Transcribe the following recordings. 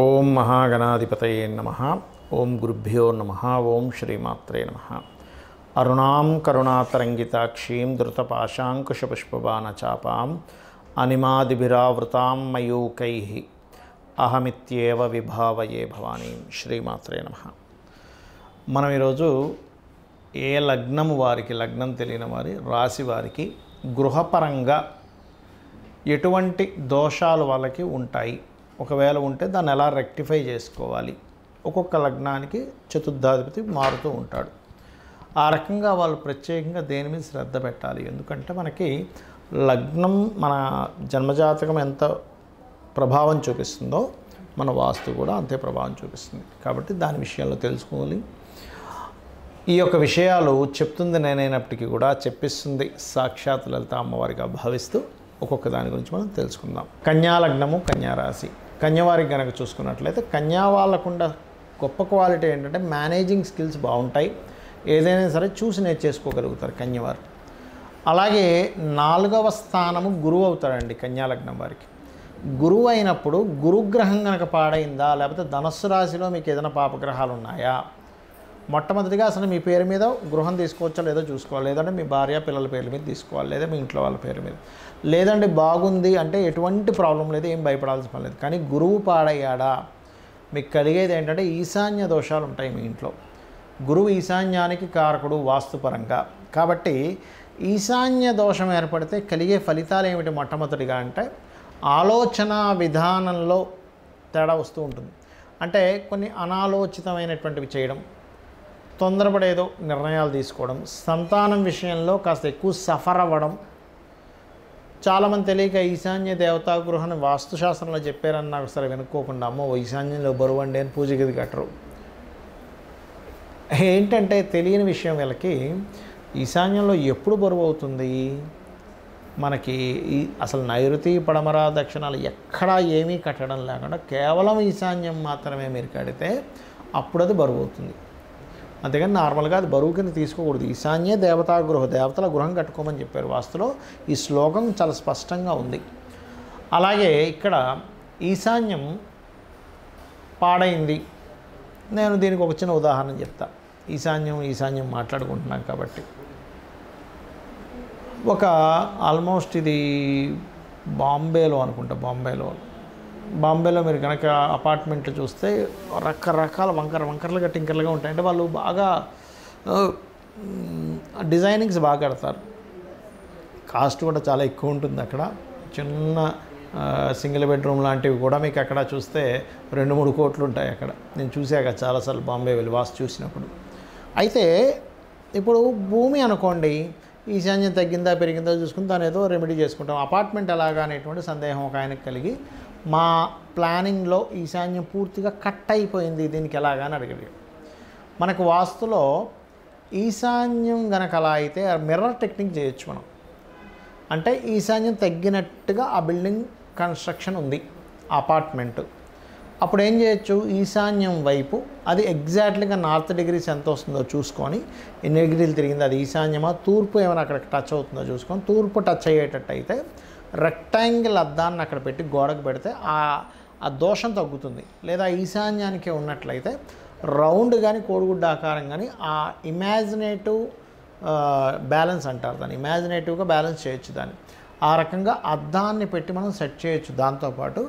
ఓం మహాగణాధిపతయే నమః. ఓం గురుభ్యో నమః. ఓం శ్రీమాత్రే నమః. అరుణాం కరుణాతరంగితాక్షీం ధృతపాశాంకుశపుష్పబాణచాపాం అనిమాదిభిరావృతాం మయూకైః అహమిత్యేవ విభావయే భవానీం. శ్రీమాత్రే నమః. మనం ఈరోజు ఏ లగ్నం వారికి, లగ్నం తెలియని వారి రాశి వారికి గృహపరంగా ఎటువంటి దోషాలు వాళ్ళకి ఉంటాయి, ఒకవేళ ఉంటే దాన్ని ఎలా రెక్టిఫై చేసుకోవాలి. ఒక్కొక్క లగ్నానికి చతుర్థాధిపతి మారుతూ ఉంటాడు. ఆ రకంగా వాళ్ళు ప్రత్యేకంగా దేని మీద శ్రద్ధ పెట్టాలి. ఎందుకంటే మనకి లగ్నం మన జన్మజాతకం ఎంత ప్రభావం చూపిస్తుందో మన వాస్తు కూడా అంతే ప్రభావం చూపిస్తుంది. కాబట్టి దాని విషయాల్లో తెలుసుకోవాలి. ఈ యొక్క విషయాలు చెప్తుంది నేనైనప్పటికీ కూడా చెప్పిస్తుంది సాక్షాత్ లలిత అమ్మవారిగా భావిస్తూ ఒక్కొక్క దాని గురించి మనం తెలుసుకుందాం. కన్యా లగ్నము, కన్యారాశి. కన్యవారికి కనుక చూసుకున్నట్లయితే కన్యా వాళ్ళకుండా గొప్ప క్వాలిటీ ఏంటంటే మేనేజింగ్ స్కిల్స్ బాగుంటాయి. ఏదైనా సరే చూసి నేర్చేసుకోగలుగుతారు కన్యవారు. అలాగే 4వ స్థానము గురువు అవుతాడండి కన్యా లగ్నం వారికి. గురువు అయినప్పుడు గురుగ్రహం కనుక పాడైందా, లేకపోతే ధనస్సు రాశిలో మీకు ఏదైనా పాపగ్రహాలు ఉన్నాయా, మొట్టమొదటిగా అసలు మీ పేరు మీద గృహం తీసుకోవచ్చా లేదో చూసుకోవాలి. లేదంటే మీ భార్య పిల్లల పేర్ల మీద తీసుకోవాలి, లేదా మీ ఇంట్లో వాళ్ళ పేరు మీద. లేదంటే బాగుంది అంటే ఎటువంటి ప్రాబ్లం లేదు, ఏం భయపడాల్సిన పని లేదు. కానీ గురువు పాడయ్యాడా మీకు కలిగేది ఏంటంటే ఈశాన్య దోషాలు ఉంటాయి మీ ఇంట్లో. గురువు ఈశాన్యానికి కారకుడు వాస్తుపరంగా. కాబట్టి ఈశాన్య దోషం ఏర్పడితే కలిగే ఫలితాలు ఏమిటి? మొట్టమొదటిగా అంటే ఆలోచన విధానంలో తేడా వస్తూ ఉంటుంది. అంటే కొన్ని అనాలోచితమైనటువంటివి చేయడం, తొందరపడేదో నిర్ణయాలు తీసుకోవడం, సంతానం విషయంలో కాస్త ఎక్కువ సఫర్ అవ్వడం. చాలామంది తెలియక ఈశాన్య దేవతా గృహాన్ని వాస్తుశాస్త్రంలో చెప్పారని నాకు సరే వెనుక్కోకుండా అమ్మో ఈశాన్యంలో బరువు అండి అని పూజ గది కట్టరు. ఏంటంటే తెలియని విషయం వీళ్ళకి, ఈశాన్యంలో ఎప్పుడు బరువు అవుతుంది మనకి అసలు నైరుతి పడమర దక్షిణాలు ఎక్కడా ఏమీ కట్టడం లేకుండా కేవలం ఈశాన్యం మాత్రమే మీరు కడితే అప్పుడు అది బరువు అవుతుంది. అంతేగాని నార్మల్గా అది బరువు కింద తీసుకోకూడదు. ఈశాన్య దేవతా గృహ, దేవతల గృహం కట్టుకోమని చెప్పారు వాస్తులో. ఈ శ్లోకం చాలా స్పష్టంగా ఉంది. అలాగే ఇక్కడ ఈశాన్యం పాడైంది. నేను దీనికి ఒక చిన్న ఉదాహరణ చెప్తా. ఈశాన్యం మాట్లాడుకుంటున్నాం కాబట్టి ఒక ఆల్మోస్ట్ ఇది బాంబేలో అనుకుంటా, బాంబేలో మీరు కనుక అపార్ట్మెంట్లు చూస్తే రకరకాల వంకరలుగా టింకర్లుగా ఉంటాయి. అంటే వాళ్ళు బాగా డిజైనింగ్స్ బాగా కడతారు. కాస్ట్ కూడా చాలా ఎక్కువ ఉంటుంది అక్కడ. చిన్న సింగిల్ బెడ్రూమ్ లాంటివి కూడా మీకు అక్కడ చూస్తే 2-3 కోట్లు ఉంటాయి అక్కడ. నేను చూశాక చాలాసార్లు బాంబే వెళ్ళి వాస్తు చూసినప్పుడు. అయితే ఇప్పుడు భూమి అనుకోండి, ఈశాన్యం తగ్గిందా పెరిగిందా చూసుకుని దాని ఏదో రెమెడీ చేసుకుంటాం. అపార్ట్మెంట్ ఎలాగా అనేటువంటి సందేహం ఒక ఆయనకు కలిగి మా ప్లానింగ్లో ఈశాన్యం పూర్తిగా కట్ అయిపోయింది, దీనికి ఎలాగని అడిగాడు. మనకు వాస్తులో ఈశాన్యం గనక అలా అయితే మిర్రర్ టెక్నిక్ చేయొచ్చు మనం. అంటే ఈశాన్యం తగ్గినట్టుగా ఆ బిల్డింగ్ కన్స్ట్రక్షన్ ఉంది అపార్ట్మెంట్. అప్పుడు ఏం చేయొచ్చు, ఈశాన్యం వైపు అది ఎగ్జాక్ట్లీగా నార్త్ డిగ్రీస్ ఎంత వస్తుందో చూసుకొని, ఎన్ని డిగ్రీలు తిరిగింది, అది ఈశాన్యమా తూర్పు ఏమైనా అక్కడికి టచ్ అవుతుందో చూసుకొని, తూర్పు టచ్ అయ్యేటట్టు అయితే రెక్టాంగిల్ అద్దాన్ని అక్కడ పెట్టి గోడకు పెడితే ఆ దోషం తగ్గుతుంది. లేదా ఈశాన్యానికి ఉన్నట్లయితే రౌండ్ కానీ కోడిగుడ్డ ఆకారం కానీ ఆ ఇమాజినేటివ్ బ్యాలెన్స్ అంటారు దాన్ని, ఇమాజినేటివ్గా బ్యాలెన్స్ చేయొచ్చు దాన్ని. ఆ రకంగా అద్దాన్ని పెట్టి మనం సెట్ చేయొచ్చు. దాంతోపాటు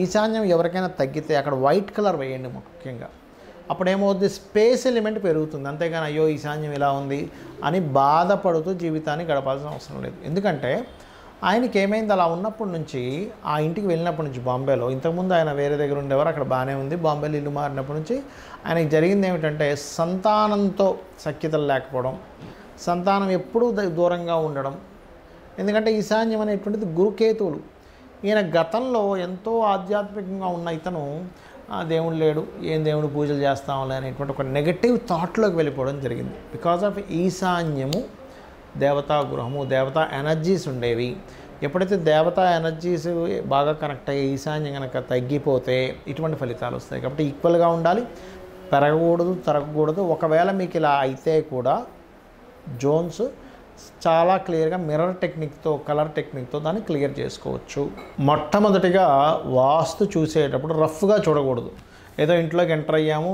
ఈశాన్యం ఎవరికైనా తగ్గితే అక్కడ వైట్ కలర్ వేయండి ముఖ్యంగా. అప్పుడేమవుతుంది, స్పేస్ ఎలిమెంట్ పెరుగుతుంది. అంతేగాని అయ్యో ఈశాన్యం ఇలా ఉంది అని బాధపడుతూ జీవితాన్ని గడపాల్సిన అవసరం లేదు. ఎందుకంటే ఆయనకి ఏమైంది, అలా ఉన్నప్పటి నుంచి ఆ ఇంటికి వెళ్ళినప్పటి నుంచి బాంబేలో, ఇంతకుముందు ఆయన వేరే దగ్గర ఉండేవారు, అక్కడ బాగానే ఉంది. బాంబేలో ఇల్లు మారినప్పటి నుంచి ఆయనకి జరిగింది ఏమిటంటే సంతానంతో సఖ్యతలు లేకపోవడం, సంతానం ఎప్పుడూ దూరంగా ఉండడం. ఎందుకంటే ఈశాన్యం అనేటువంటిది గురుకేతువులు. ఈయన గతంలో ఎంతో ఆధ్యాత్మికంగా ఉన్న ఇతను దేవుడు లేడు, ఏం దేవుడు పూజలు చేస్తాంలే అనేటువంటి ఒక నెగటివ్ థాట్లోకి వెళ్ళిపోవడం జరిగింది. బికాజ్ ఆఫ్ ఈశాన్యము దేవతా గృహము, దేవతా ఎనర్జీస్ ఉండేవి. ఎప్పుడైతే దేవతా ఎనర్జీస్ బాగా కనెక్ట్ అయ్యి ఈశాన్యం కనుక తగ్గిపోతే ఇటువంటి ఫలితాలు వస్తాయి. కాబట్టి ఈక్వల్గా ఉండాలి, పెరగకూడదు, తరగకూడదు. ఒకవేళ మీకు ఇలా అయితే కూడా జోన్స్ చాలా క్లియర్గా మిర్రర్ టెక్నిక్తో, కలర్ టెక్నిక్తో దాన్ని క్లియర్ చేసుకోవచ్చు. మొట్టమొదటిగా వాస్తు చూసేటప్పుడు రఫ్గా చూడకూడదు. ఏదో ఇంట్లోకి ఎంటర్ అయ్యాము,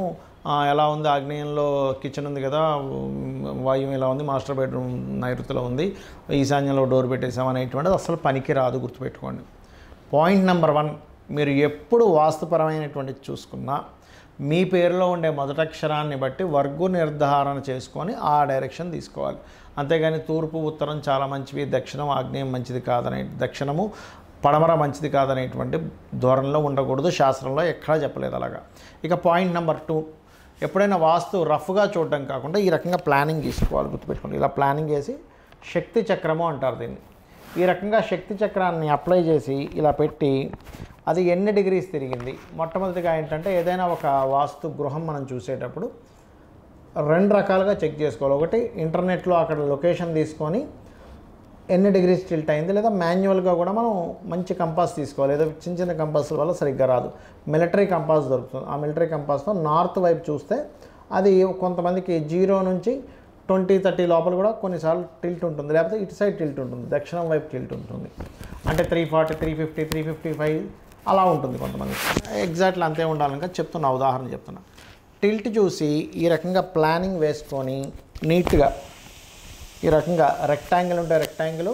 ఎలా ఉంది, ఆగ్నేయంలో కిచెన్ ఉంది కదా, వాయువు ఎలా ఉంది, మాస్టర్ బెడ్రూమ్ నైరుతిలో ఉంది, ఈశాన్యంలో డోర్ పెట్టేసాం అనేటువంటిది అసలు పనికి రాదు, గుర్తుపెట్టుకోండి. పాయింట్ నెంబర్ 1, మీరు ఎప్పుడు వాస్తుపరమైనటువంటిది చూసుకున్నా మీ పేరులో ఉండే మొదటి అక్షరాన్ని బట్టి వర్గు నిర్ధారణ చేసుకొని ఆ డైరెక్షన్ తీసుకోవాలి. అంతేగాని తూర్పు ఉత్తరం చాలా మంచివి, దక్షిణం ఆగ్నేయం మంచిది కాదనే, దక్షిణము పడమర మంచిది కాదనేటువంటి ధోరణిలో ఉండకూడదు. శాస్త్రంలో ఎక్కడా చెప్పలేదు అలాగా. ఇక పాయింట్ నెంబర్ 2, ఎప్పుడైనా వాస్తు రఫ్గా చూడడం కాకుండా ఈ రకంగా ప్లానింగ్ తీసుకోవాలి, గుర్తుపెట్టుకోండి. ఇలా ప్లానింగ్ చేసి శక్తి చక్రము అంటారు దీన్ని. ఈ రకంగా శక్తి చక్రాన్ని అప్లై చేసి ఇలా పెట్టి అది ఎన్ని డిగ్రీస్ తిరిగింది. మొట్టమొదటిగా ఏంటంటే ఏదైనా ఒక వాస్తు గృహం మనం చూసేటప్పుడు 2 రకాలుగా చెక్ చేసుకోవాలి. ఒకటి ఇంటర్నెట్లో అక్కడ లొకేషన్ తీసుకొని ఎన్ని డిగ్రీస్ టిల్ట్ అయింది, లేదా మాన్యువల్గా కూడా మనం మంచి కంపాస్ తీసుకోవాలి. ఏదో చిన్న చిన్న కంపాస్ వల్ల సరిగ్గా రాదు. మిలిటరీ కంపాస్ దొరుకుతుంది. ఆ మిలిటరీ కంపాస్తో నార్త్ వైపు చూస్తే అది కొంతమందికి 0 నుంచి 20-30 లోపల కూడా కొన్నిసార్లు టిల్ట్ ఉంటుంది, లేకపోతే ఇటు సైడ్ టిల్ట్ ఉంటుంది, దక్షిణం వైపు టిల్ట్ ఉంటుంది. అంటే 340, 350, 355 అలా ఉంటుంది కొంతమంది. ఎగ్జాక్ట్లీ అంతే ఉండాలని చెప్తున్నా, ఉదాహరణ చెప్తున్నా. టిల్ట్ చూసి ఈ రకంగా ప్లానింగ్ వేసుకొని నీట్గా ఈ రకంగా రెక్టాంగిల్ ఉంటే రెక్టాంగిల్,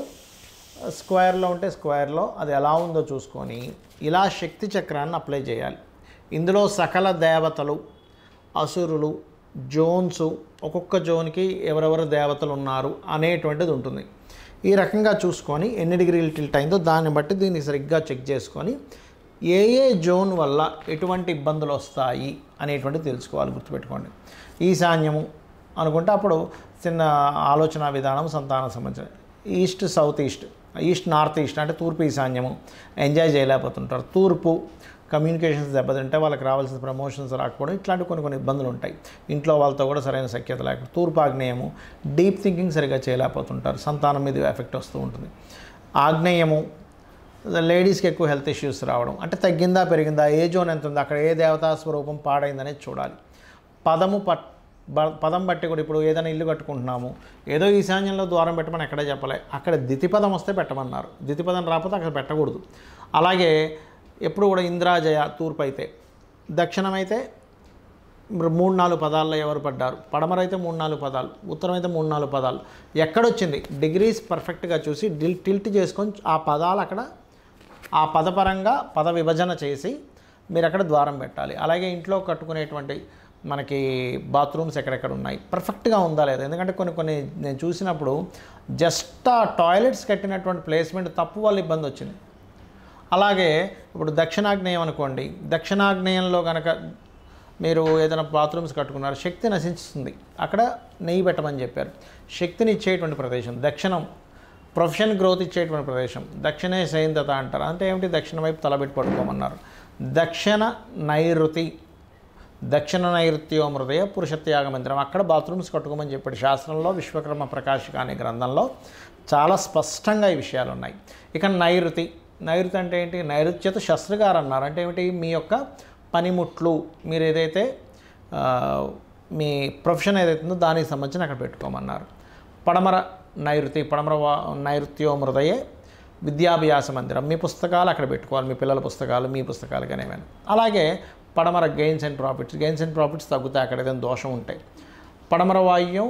స్క్వేర్లో ఉంటే స్క్వేర్లో అది ఎలా ఉందో చూసుకొని ఇలా శక్తి చక్రాన్ని అప్లై చేయాలి. ఇందులో సకల దేవతలు, అసురులు, జోన్స్, ఒక్కొక్క జోన్కి ఎవరెవరు దేవతలు ఉన్నారు అనేటువంటిది ఉంటుంది. ఈ రకంగా చూసుకొని ఎన్ని డిగ్రీలు టిల్ట్ అయిందో దాన్ని బట్టి దీన్ని సరిగ్గా చెక్ చేసుకొని ఏ జోన్ వల్ల ఎటువంటి ఇబ్బందులు వస్తాయి అనేటువంటిది తెలుసుకోవాలి, గుర్తుపెట్టుకోండి. ఈశాన్యము అనుకుంటే అప్పుడు చిన్న ఆలోచన విధానం సంతానం సంబంధించిన. East south east, east north east అంటే తూర్పు ఈశాన్యము ఎంజాయ్ చేయలేకపోతుంటారు. తూర్పు కమ్యూనికేషన్స్ దెబ్బతింటే వాళ్ళకి రావాల్సిన ప్రమోషన్స్ రాకపోవడం, ఇట్లాంటి కొన్ని ఇబ్బందులు ఉంటాయి. ఇంట్లో వాళ్ళతో కూడా సరైన సఖ్యత లేకపోతే. తూర్పు ఆగ్నేయము డీప్ థింకింగ్ సరిగ్గా చేయలేకపోతుంటారు, సంతానం మీద ఎఫెక్ట్ వస్తూ ఉంటుంది. ఆగ్నేయము లేడీస్కి ఎక్కువ హెల్త్ ఇష్యూస్ రావడం, అంటే తగ్గిందా పెరిగిందా, ఏ జోన్ ఎంత ఉంది, అక్కడ ఏ దేవతా స్వరూపం పాడైందనేది చూడాలి. పదం బట్టి కూడా ఇప్పుడు ఏదైనా ఇల్లు కట్టుకుంటున్నాము, ఏదో ఈశాన్యంలో ద్వారం పెట్టమని ఎక్కడే చెప్పలే, అక్కడ ద్వితిపదం వస్తే పెట్టమన్నారు. ద్వితిపదం రాకపోతే అక్కడ పెట్టకూడదు. అలాగే ఎప్పుడు కూడా ఇంద్రాజయ తూర్పు అయితే, దక్షిణం అయితే 3-4 పదాల్లో ఎవరు పడ్డారు, పడమర అయితే 3-4 పదాలు, ఉత్తరం అయితే 3-4 పదాలు, ఎక్కడొచ్చింది డిగ్రీస్ పర్ఫెక్ట్గా చూసి టిల్ట్ చేసుకొని ఆ పదాలు అక్కడ ఆ పదపరంగా పద విభజన చేసి మీరు అక్కడ ద్వారం పెట్టాలి. అలాగే ఇంట్లో కట్టుకునేటువంటి మనకి బాత్రూమ్స్ ఎక్కడెక్కడ ఉన్నాయి, పర్ఫెక్ట్గా ఉందా లేదా. ఎందుకంటే కొన్ని నేను చూసినప్పుడు జస్ట్ ఆ టాయిలెట్స్ కట్టినటువంటి ప్లేస్మెంట్ తప్పు వల్ల ఇబ్బంది వచ్చింది. అలాగే ఇప్పుడు దక్షిణాగ్నేయం అనుకోండి, దక్షిణాగ్నేయంలో కనుక మీరు ఏదైనా బాత్రూమ్స్ కట్టుకున్నారు, శక్తి నశిస్తుంది, అక్కడ నెయ్యి పెట్టమని చెప్పారు. శక్తిని ఇచ్చేటువంటి ప్రదేశం దక్షిణం, ప్రొఫెషన్ గ్రోత్ ఇచ్చేటువంటి ప్రదేశం. దక్షిణే సైందత అంటారు. అంటే ఏమిటి, దక్షిణ వైపు తలబెట్టి పడుకోమన్నారు. దక్షిణ నైరుతి, దక్షిణ నైరుత్యో హృదయ పురుషత్యాగ మందిరం, అక్కడ బాత్రూమ్స్ కట్టుకోమని చెప్పాడు శాస్త్రంలో. విశ్వకర్మ ప్రకాశిక అనే గ్రంథంలో చాలా స్పష్టంగా ఈ విషయాలు ఉన్నాయి. ఇక నైరుతి, నైరుతి అంటే ఏంటి, నైరుత్యత శస్త్రగారు అన్నారు. అంటే ఏమిటి, మీ యొక్క పనిముట్లు, మీరు ఏదైతే మీ ప్రొఫెషన్ ఏదైతే ఉందో దానికి సంబంధించిన అక్కడ పెట్టుకోమన్నారు. పడమర నైరుతి, పడమర నైరుత్యో హృదయే విద్యాభ్యాస మందిరం, మీ పుస్తకాలు అక్కడ పెట్టుకోవాలి, మీ పిల్లల పుస్తకాలు, మీ పుస్తకాలు కానీ ఏమైనా. అలాగే పడమర గెయిన్స్ అండ్ ప్రాఫిట్స్ తగ్గుతాయి అక్కడ ఏదైనా దోషం ఉంటాయి. పడమర వాయువ్యం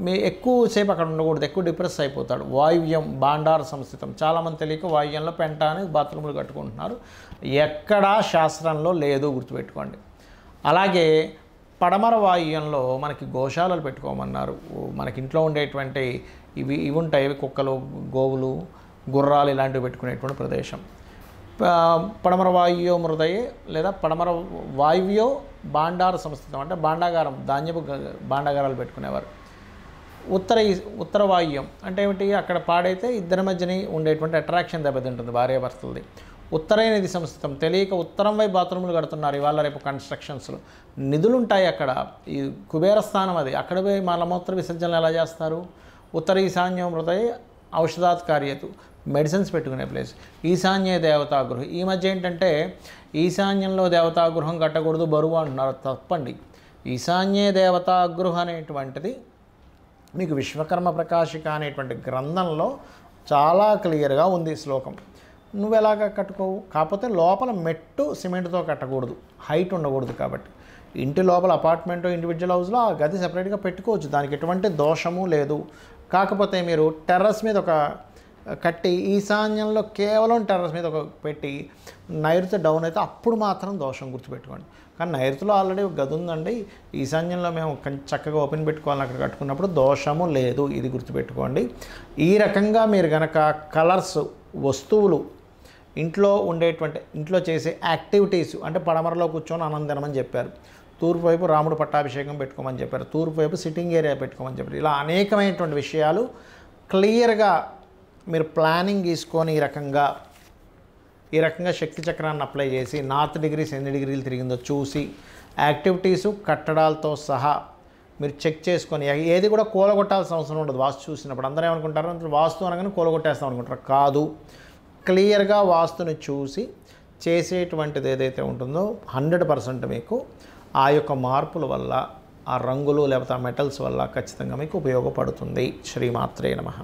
మీ ఎక్కువసేపు అక్కడ ఉండకూడదు, ఎక్కువ డిప్రెస్ అయిపోతాడు. వాయువ్యం భాండార సంస్థితం, చాలామంది తెలియక వాయువ్యంలో పెంట అని బాత్రూములు కట్టుకుంటున్నారు, ఎక్కడా శాస్త్రంలో లేదు, గుర్తుపెట్టుకోండి. అలాగే పడమర వాయువ్యంలో మనకి గోశాలలు పెట్టుకోమన్నారు. మనకి ఇంట్లో ఉండేటువంటి ఇవి ఉంటాయి, కుక్కలు, గోవులు, గుర్రాలు ఇలాంటివి పెట్టుకునేటువంటి ప్రదేశం. పడమర వాయువ్యో హృదయే లేదా పడమర వాయువ్యో భాండార సంస్థితం, అంటే భాండాగారం, ధాన్యపు భాండాగారాలు పెట్టుకునేవారు. ఉత్తర వాయువ్యం అంటే ఏమిటి, అక్కడ పాడైతే ఇద్దరి మధ్యని ఉండేటువంటి అట్రాక్షన్ దెబ్బతింటుంది భార్యాభర్తలది. ఉత్తరైనది సంస్థితం, తెలియక ఉత్తరం వైపు బాత్రూములు కడుతున్నారు ఇవాళ రేపు కన్స్ట్రక్షన్స్లో. నిధులు ఉంటాయి అక్కడ, ఈ కుబేర స్థానం అది, అక్కడ పోయి మలమూత్ర విసర్జనలు ఎలా చేస్తారు. ఉత్తర ఈశాన్యం హృదయ ఔషధాత్ కార్యతు, మెడిసిన్స్ పెట్టుకునే ప్లేస్. ఈశాన్య దేవతాగృహం, ఈ మధ్య ఏంటంటే ఈశాన్యంలో దేవతాగృహం కట్టకూడదు బరువు అంటున్నారు, తప్పండి. ఈశాన్య దేవతాగృహం అనేటువంటిది మీకు విశ్వకర్మ ప్రకాశిక అనేటువంటి గ్రంథంలో చాలా క్లియర్గా ఉంది శ్లోకం. నువ్వు ఎలాగ కట్టుకోవు, కాకపోతే లోపల మెట్టు సిమెంట్తో కట్టకూడదు, హైట్ ఉండకూడదు. కాబట్టి ఇంటి లోపల అపార్ట్మెంట్ ఇండివిజువల్ హౌస్లో ఆ గది సెపరేట్గా పెట్టుకోవచ్చు, దానికి ఎటువంటి దోషము లేదు. కాకపోతే మీరు టెర్రస్ మీద ఒక కట్టి ఈశాన్యంలో కేవలం టెర్రస్ మీద ఒక పెట్టి నైరుతి డౌన్ అయితే అప్పుడు మాత్రం దోషం గుర్తుపెట్టుకోండి. కానీ నైరుతిలో ఆల్రెడీ ఒక గది ఉందండి, ఈశాన్యంలో మేము చక్కగా ఓపెన్ పెట్టుకోవాలని అక్కడ కట్టుకున్నప్పుడు దోషము లేదు, ఇది గుర్తుపెట్టుకోండి. ఈ రకంగా మీరు కనుక కలర్స్, వస్తువులు, ఇంట్లో ఉండేటువంటి ఇంట్లో చేసే యాక్టివిటీస్, అంటే పడమరలో కూర్చొని ఆనందనమని చెప్పారు, తూర్పు వైపు రాముడు పట్టాభిషేకం పెట్టుకోమని చెప్పారు, తూర్పు వైపు సిట్టింగ్ ఏరియా పెట్టుకోమని చెప్పారు. ఇలా అనేకమైనటువంటి విషయాలు క్లియర్గా మీరు ప్లానింగ్ తీసుకొని ఈ రకంగా శక్తి చక్రాన్ని అప్లై చేసి నార్త్ డిగ్రీస్ ఎన్ని డిగ్రీలు తిరిగిందో చూసి యాక్టివిటీసు కట్టడాలతో సహా మీరు చెక్ చేసుకొని ఏది కూడా కూలగొట్టాల్సిన అవసరం ఉండదు. వాస్తు చూసినప్పుడు అందరూ ఏమనుకుంటారు, వాస్తు అనగానే కూలగొట్టేస్తాం అనుకుంటారు. కాదు, క్లియర్గా వాస్తుని చూసి చేసేటువంటిది ఏదైతే ఉంటుందో 100% మీకు ఆ యొక్క మార్పుల వల్ల, ఆ రంగులు లేకపోతే ఆ మెటల్స్ వల్ల ఖచ్చితంగా మీకు ఉపయోగపడుతుంది. శ్రీమాత్రే నమః.